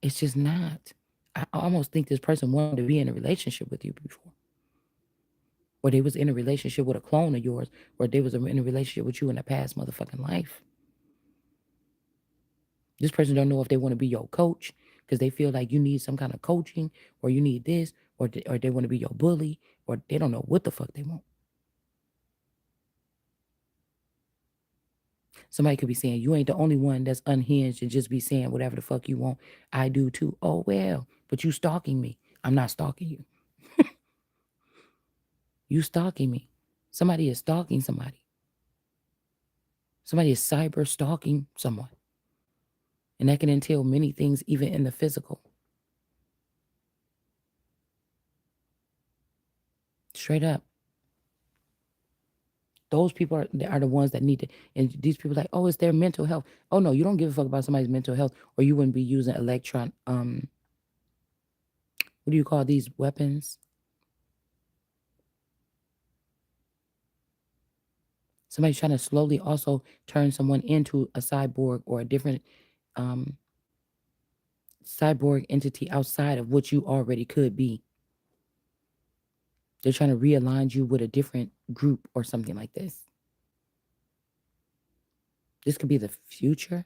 It's just not. I almost think this person wanted to be in a relationship with you before, or they was in a relationship with a clone of yours, or they was in a relationship with you in a past motherfucking life. This person don't know if they want to be your coach because they feel like you need some kind of coaching, or you need this, or they want to be your bully, or they don't know what the fuck they want. Somebody could be saying, you ain't the only one that's unhinged and just be saying whatever the fuck you want. I do too. Oh, well, but you stalking me. I'm not stalking you. You stalking me. Somebody is stalking somebody. Somebody is cyber stalking someone. And that can entail many things, even in the physical. Straight up. Those people are the ones that need to, and these people like, oh, it's their mental health. Oh no, you don't give a fuck about somebody's mental health, or you wouldn't be using what do you call these weapons? Somebody's trying to slowly also turn someone into a cyborg or a different um cyborg entity outside of what you already could be. They're trying to realign you with a different group or something like this. This could be the future.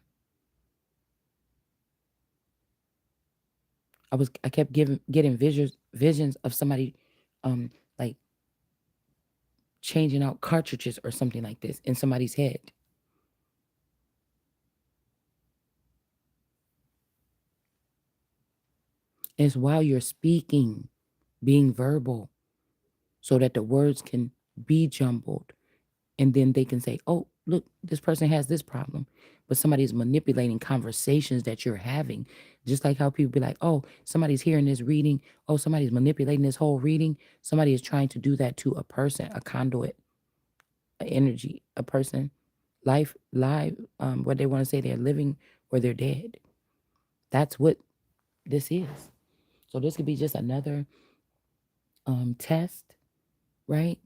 I kept getting visions of somebody like changing out cartridges or something like this in somebody's head. And it's while you're speaking, being verbal, so that the words can be jumbled. And then they can say, oh, look, this person has this problem. But somebody's manipulating conversations that you're having. Just like how people be like, oh, somebody's hearing this reading. Oh, somebody's manipulating this whole reading. Somebody is trying to do that to a person, a conduit, an energy, a person, life, live, what they want to say they're living or they're dead. That's what this is. So this could be just another test, right?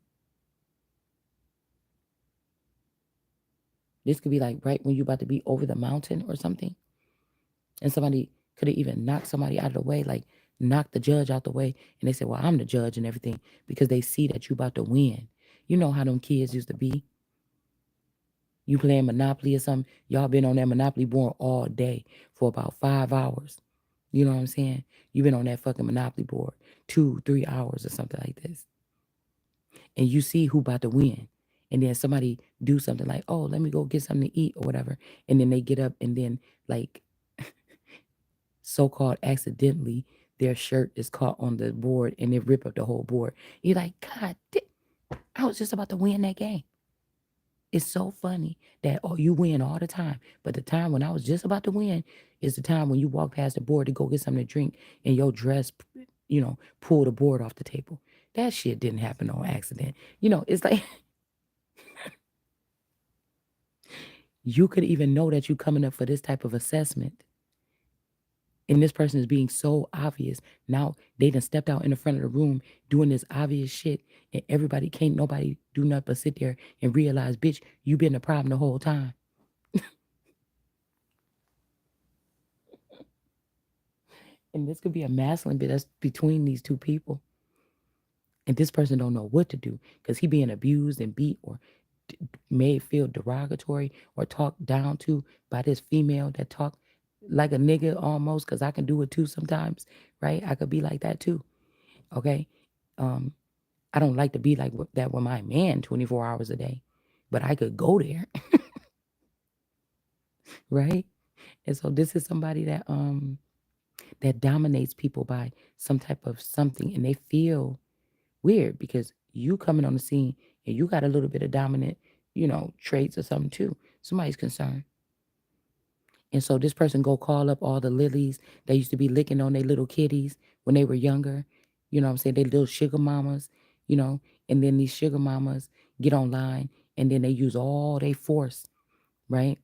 This could be like right when you're about to be over the mountain or something, and somebody could have even knocked somebody out of the way, like knocked the judge out the way, and they said, "Well, I'm the judge and everything," because they see that you about to win. You know how them kids used to be. You playing Monopoly or something. Y'all been on that Monopoly board all day for about 5 hours. You know what I'm saying? You've been on that fucking Monopoly board 2, 3 hours or something like this, and you see who about to win. And then somebody do something like, oh, let me go get something to eat or whatever. And then they get up and then like so-called accidentally their shirt is caught on the board and they rip up the whole board. You're like, God, I was just about to win that game. It's so funny that oh, you win all the time. But the time when I was just about to win is the time when you walk past the board to go get something to drink and your dress, pull the board off the table. That shit didn't happen on accident. It's like you could even know that you coming up for this type of assessment. And this person is being so obvious. Now they done stepped out in the front of the room doing this obvious shit. And everybody can't nobody do nothing but sit there and realize, bitch, you been the problem the whole time. And this could be a masculine bit that's between these two people. And this person don't know what to do because he being abused and beat or made feel derogatory or talked down to by this female that talk like a nigga almost, because I can do it too sometimes, right? I could be like that too. Okay. Um, I don't like to be like that with my man 24 hours a day, but I could go there, right? And so this is somebody that dominates people by some type of something, and they feel weird because you coming on the scene and you got a little bit of dominant, traits or something too. Somebody's concerned. And so this person go call up all the lilies that used to be licking on their little kitties when they were younger. You know what I'm saying? They little sugar mamas, you know, and then these sugar mamas get online and then they use all their force, right?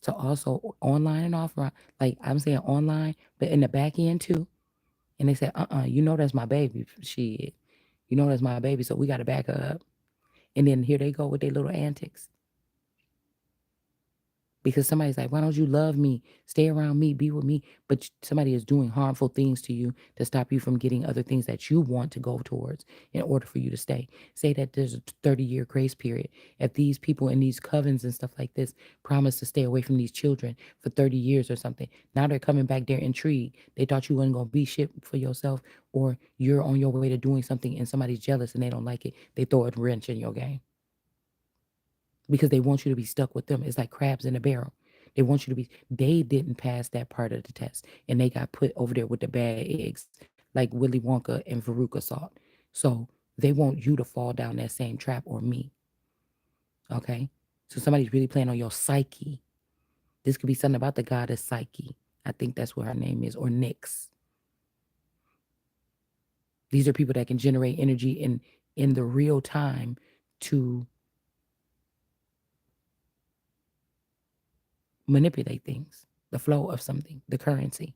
So also online and offline, like I'm saying online, but in the back end too. And they say, that's my baby. Shit. That's my baby. So we got to back her up. And then here they go with their little antics. Because somebody's like, why don't you love me? Stay around me, be with me. But somebody is doing harmful things to you to stop you from getting other things that you want to go towards in order for you to stay. Say that there's a 30-year grace period. If these people in these covens and stuff like this promise to stay away from these children for 30 years or something, now they're coming back, they're intrigued. They thought you wasn't going to be shit for yourself, or you're on your way to doing something and somebody's jealous and they don't like it. They throw a wrench in your game because they want you to be stuck with them. It's like crabs in a barrel. They didn't pass that part of the test and they got put over there with the bad eggs, like Willy Wonka and Veruca salt. So they want you to fall down that same trap or me. Okay. So somebody's really playing on your psyche. This could be something about the goddess Psyche. I think that's what her name is, or Nyx. These are people that can generate energy in the real time to manipulate things, the flow of something, the currency.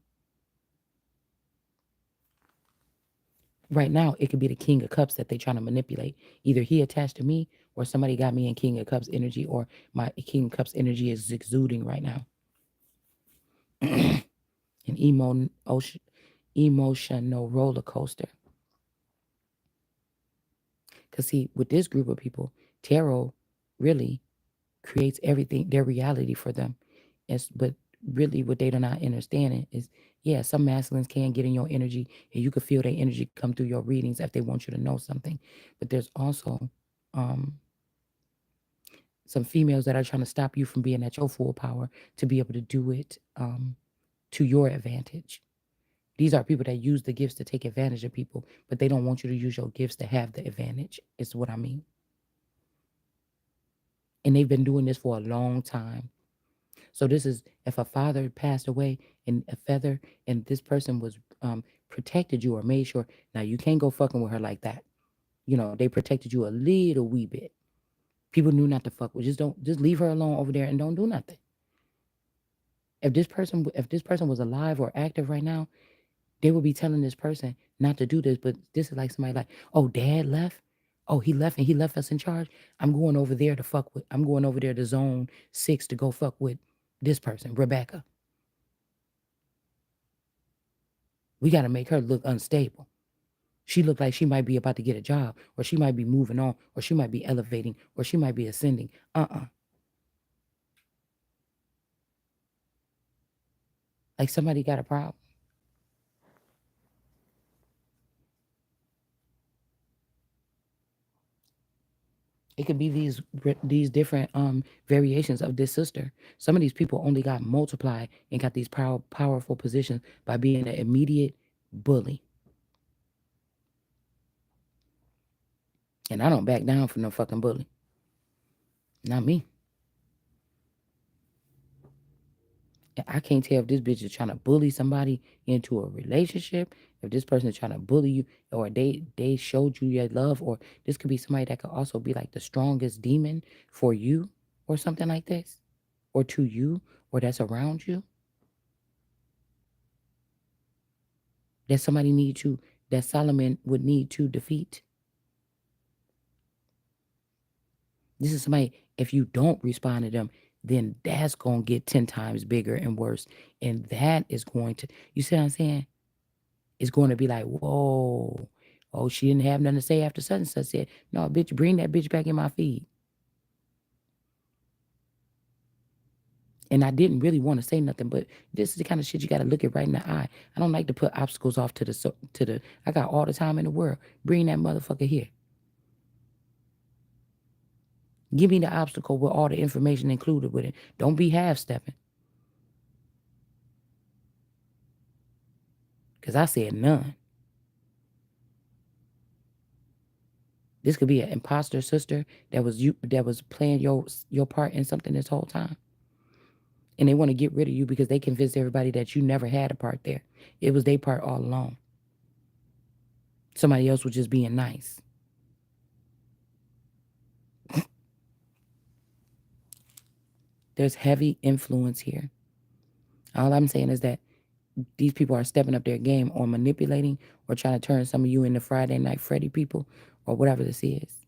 Right now, it could be the King of Cups that they trying to manipulate. Either he attached to me, or somebody got me in King of Cups energy, or my King of Cups energy is exuding right now. An emotional roller coaster. Because, see, with this group of people, tarot really creates everything, their reality for them. But really, what they do not understand is, yeah, some masculines can get in your energy, and you can feel their energy come through your readings if they want you to know something. But there's also um, some females that are trying to stop you from being at your full power to be able to do it to your advantage. These are people that use the gifts to take advantage of people, but they don't want you to use your gifts to have the advantage, is what I mean. And they've been doing this for a long time. So this is if a father passed away and a feather, and this person was protected you or made sure. Now you can't go fucking with her like that. They protected you a little wee bit. People knew not to fuck with. Just leave her alone over there and don't do nothing. If this person was alive or active right now, they would be telling this person not to do this. But this is like somebody like, oh, dad left. Oh, he left and he left us in charge. I'm going over there to fuck with. I'm going over there to zone 6 to go fuck with this person, Rebecca. We got to make her look unstable. She looked like she might be about to get a job, or she might be moving on, or she might be elevating, or she might be ascending. Like somebody got a problem. It could be these different variations of this sister. Some of these people only got multiplied and got these powerful positions by being an immediate bully. And I don't back down from no fucking bully. Not me. I can't tell if this bitch is trying to bully somebody into a relationship, if this person is trying to bully you, or they showed you your love, or this could be somebody that could also be like the strongest demon for you, or something like this, or to you, or that's around you, that somebody need to, that Solomon would need to defeat. This is somebody, if you don't respond to them, then that's going to get 10 times bigger and worse. And that is going to, you see what I'm saying? It's going to be like, whoa, oh, she didn't have nothing to say after such and such said. No, bitch, bring that bitch back in my feed. And I didn't really want to say nothing, but this is the kind of shit you got to look it right in the eye. I don't like to put obstacles off to the. I got all the time in the world. Bring that motherfucker here. Give me the obstacle with all the information included with it. Don't be half stepping. Cause I said none. This could be an imposter sister that was playing your part in something this whole time. And they want to get rid of you because they convinced everybody that you never had a part there. It was their part all along. Somebody else was just being nice. There's heavy influence here. All I'm saying is that these people are stepping up their game on manipulating or trying to turn some of you into Friday Night Freddy people or whatever this is.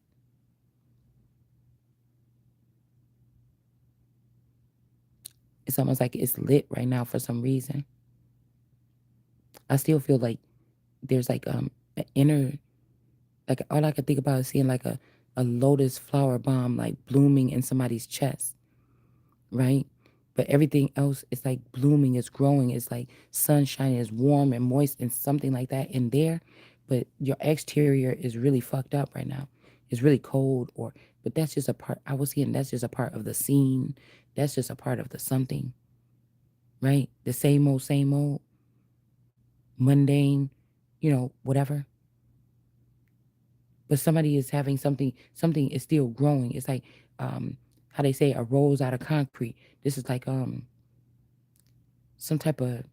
It's almost like it's lit right now for some reason. I still feel like there's like an inner, like all I can think about is seeing like a lotus flower bomb like blooming in somebody's chest, right? But everything else is like blooming, it's growing, it's like sunshine, is warm and moist and something like that in there. But your exterior is really fucked up right now. It's really cold, but that's just a part. I was seeing that's just a part of the scene. That's just a part of the something, right? The same old, mundane, whatever. But somebody is having something is still growing. It's like how they say a rose out of concrete. This is like some type of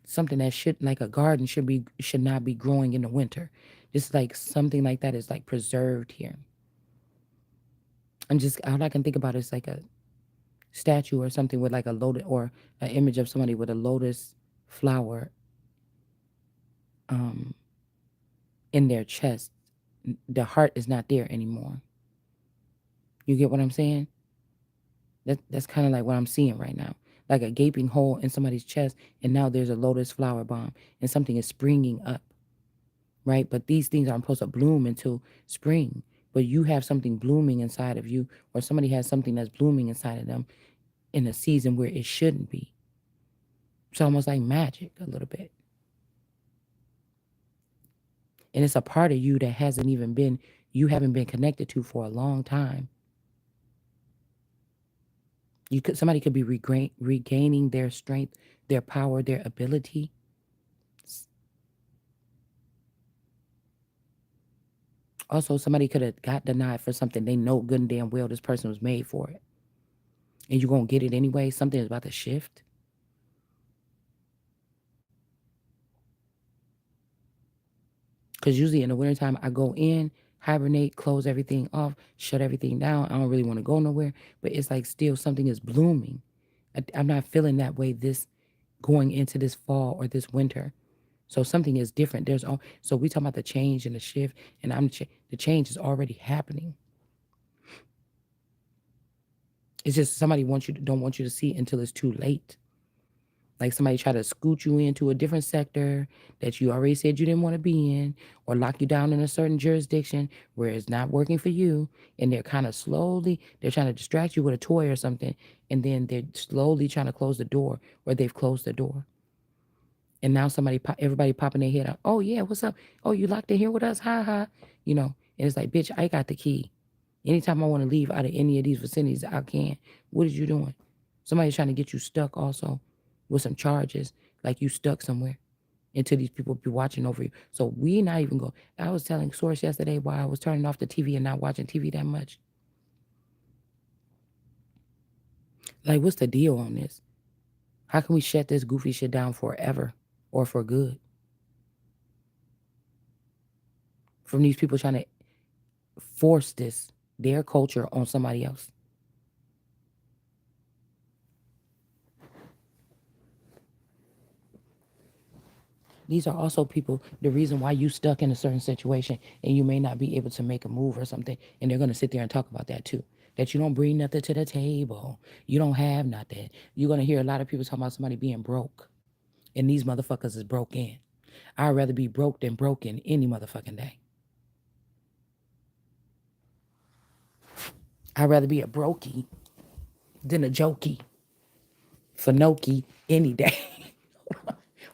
something that should, like a garden, should not be growing in the winter. This is like something like that is like preserved here. I'm just, all I can think about is like a statue or something with like a lotus or an image of somebody with a lotus flower um, in their chest, the heart is not there anymore. You get what I'm saying? That's kind of like what I'm seeing right now. Like a gaping hole in somebody's chest, and now there's a lotus flower bomb, and something is springing up, right? But these things aren't supposed to bloom until spring. But you have something blooming inside of you, or somebody has something that's blooming inside of them in a season where it shouldn't be. It's almost like magic a little bit. And it's a part of you that hasn't even been, you haven't been connected to for a long time. Somebody could be regaining their strength, their power, their ability. Also, somebody could have got denied for something they know good and damn well this person was made for it. And you're going to get it anyway. Something is about to shift. Because usually in the wintertime, I go in, hibernate, close everything off, shut everything down. I don't really want to go nowhere. But it's like still something is blooming. I'm not feeling that way this going into this fall or this winter. So something is different. So we talking about the change and the shift, and the change is already happening. It's just somebody don't want you to see until it's too late. Like somebody try to scoot you into a different sector that you already said you didn't want to be in, or lock you down in a certain jurisdiction where it's not working for you, and they're trying to distract you with a toy or something, and then they're slowly trying to close the door, or they've closed the door. And now everybody popping their head out. Oh yeah, what's up? Oh, you locked in here with us? Ha ha. And it's like, bitch, I got the key. Anytime I want to leave out of any of these vicinities, I can. What is you doing? Somebody's trying to get you stuck also with some charges, like you stuck somewhere until these people be watching over you. So we not even go. I was telling Source yesterday why I was turning off the TV and not watching TV that much. Like, what's the deal on this? How can we shut this goofy shit down forever or for good? From these people trying to force their culture on somebody else. These are also people, the reason why you stuck in a certain situation and you may not be able to make a move or something. And they're going to sit there and talk about that too. That you don't bring nothing to the table. You don't have nothing. You're going to hear a lot of people talking about somebody being broke. And these motherfuckers is broke in. I'd rather be broke than broken any motherfucking day. I'd rather be a brokey than a jokey. Finoki any day.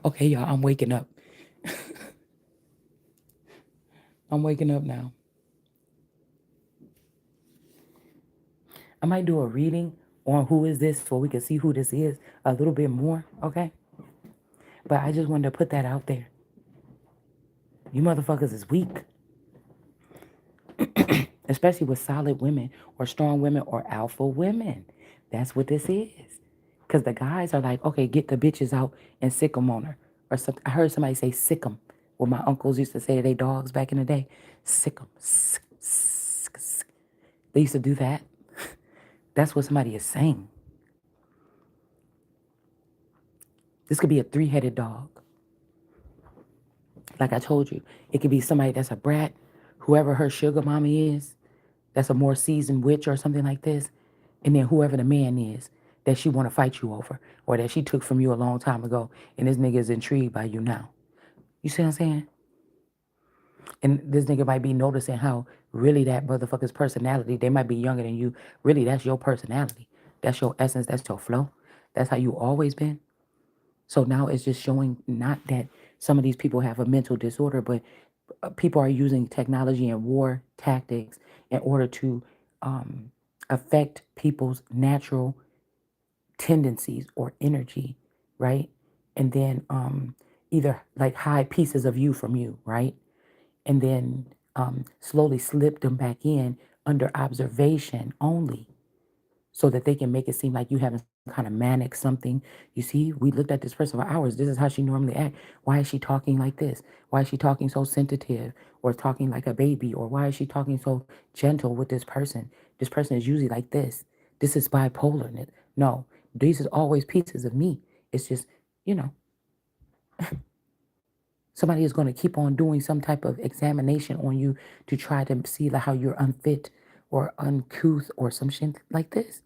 Okay, y'all, I'm waking up. I'm waking up now. I might do a reading on who is this so we can see who this is a little bit more, okay? But I just wanted to put that out there. You motherfuckers is weak, especially with solid women or strong women or alpha women. That's what this is. Because the guys are like, okay, get the bitches out and sick them on her. Or something. I heard somebody say sick them. What my uncles used to say to their dogs back in the day. Sick them. They used to do that. That's what somebody is saying. This could be a three-headed dog. Like I told you, it could be somebody that's a brat, whoever her sugar mommy is, that's a more seasoned witch or something like this, and then whoever the man is that she want to fight you over or that she took from you a long time ago, and this nigga is intrigued by you now. You see what I'm saying? And this nigga might be noticing how really that motherfucker's personality, they might be younger than you. Really, that's your personality. That's your essence. That's your flow. That's how you always been. So now it's just showing not that some of these people have a mental disorder, but people are using technology and war tactics in order to um, affect people's natural tendencies or energy, right? And then either like hide pieces of you from you, right? And then slowly slip them back in under observation only so that they can make it seem like you having some kind of manic something. You see, we looked at this person for hours. This is how she normally act. Why is she talking like this? Why is she talking so sensitive or talking like a baby? Or why is she talking so gentle with this person? This person is usually like this. This is bipolarness. No, these are always pieces of me. It's just, you know, somebody is going to keep on doing some type of examination on you to try to see like how you're unfit or uncouth or some shit like this.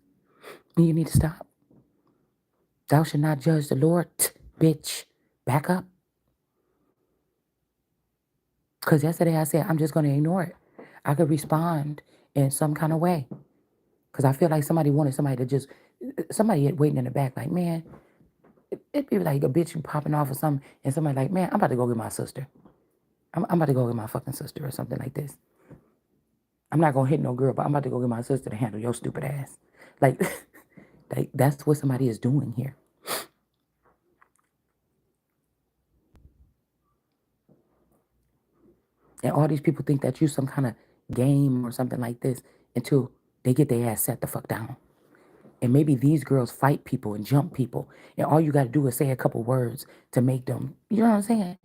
And you need to stop. Thou shalt not judge the Lord, bitch. Back up. Because yesterday I said, I'm just going to ignore it. I could respond in some kind of way. Because I feel like somebody wanted somebody to just, somebody waiting in the back, like, man, it'd be like a bitch popping off or something. And somebody like, man, I'm about to go get my sister. I'm about to go get my fucking sister or something like this. I'm not going to hit no girl, but I'm about to go get my sister to handle your stupid ass. Like, like that's what somebody is doing here. And all these people think that you some kind of game or something like this until they get their ass set the fuck down. And maybe these girls fight people and jump people. And all you got to do is say a couple words to make them, you know what I'm saying?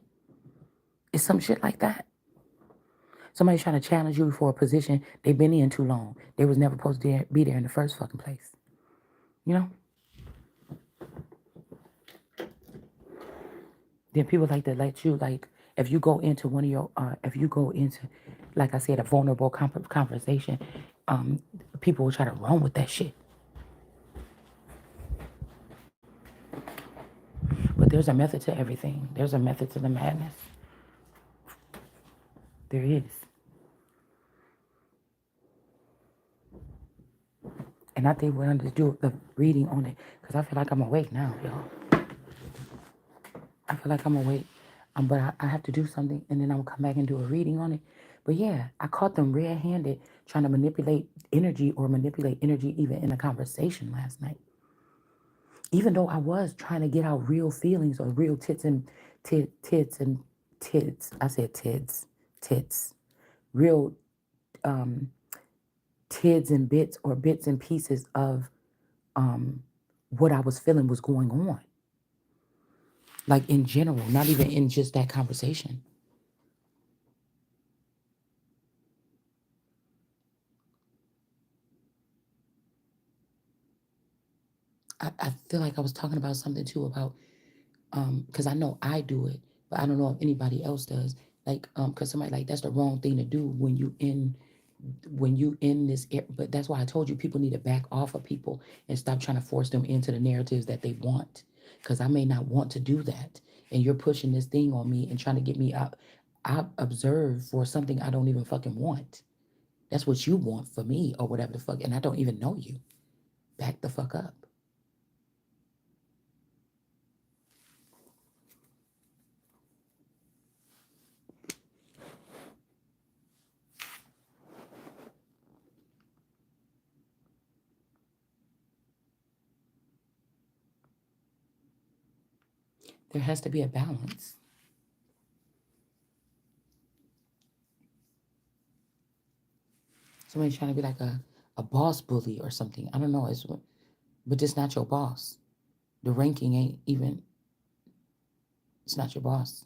It's some shit like that. Somebody's trying to challenge you for a position they've been in too long. They was never supposed to be there in the first fucking place. You know? Then people like to let you, like, if you go into one of your, if you go into, like I said, a vulnerable conversation, people will try to run with that shit. But there's a method to everything. There's a method to the madness. There is. And I think we're going to do the reading on it because I feel like I'm awake now, y'all. I feel like I'm awake. But I have to do something and then I'm going to come back and do a reading on it. But yeah, I caught them red-handed trying to manipulate energy or manipulate energy even in a conversation last night. Even though I was trying to get out real feelings or real tits and tits and tits. I said tits. Real tids and bits or bits and pieces of what I was feeling was going on. Like in general, not even in just that conversation. I feel like I was talking about something too about, because I know I do it, but I don't know if anybody else does. Like, because somebody like, that's the wrong thing to do when you in this, but that's why I told you people need to back off of people and stop trying to force them into the narratives that they want. Because I may not want to do that. And you're pushing this thing on me and trying to get me out. I observe for something I don't even fucking want. That's what you want for me or whatever the fuck. And I don't even know you. Back the fuck up. There has to be a balance. Somebody's trying to be like a boss bully or something. I don't know. But it's not your boss. The ranking ain't even, it's not your boss.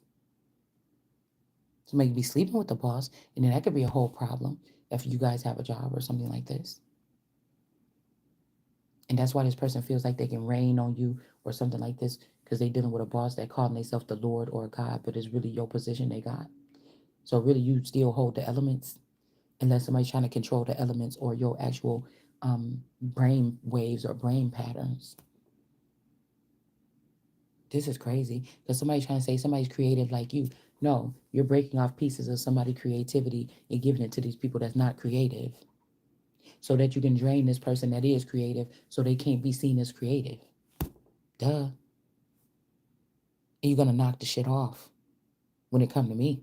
Somebody could be sleeping with the boss, and then that could be a whole problem if you guys have a job or something like this. And that's why this person feels like they can rain on you or something like this because they're dealing with a boss that calling themselves the Lord or God, but it's really your position they got. So really, you still hold the elements unless somebody's trying to control the elements or your actual brain waves or brain patterns. This is crazy because somebody's trying to say somebody's creative like you. No, you're breaking off pieces of somebody's creativity and giving it to these people that's not creative so that you can drain this person that is creative so they can't be seen as creative. Duh. And you're going to knock the shit off when it come to me.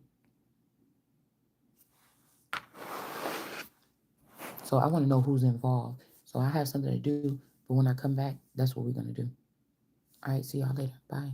So I want to know who's involved. So I have something to do, but when I come back, that's what we're going to do. All right, see y'all later. Bye.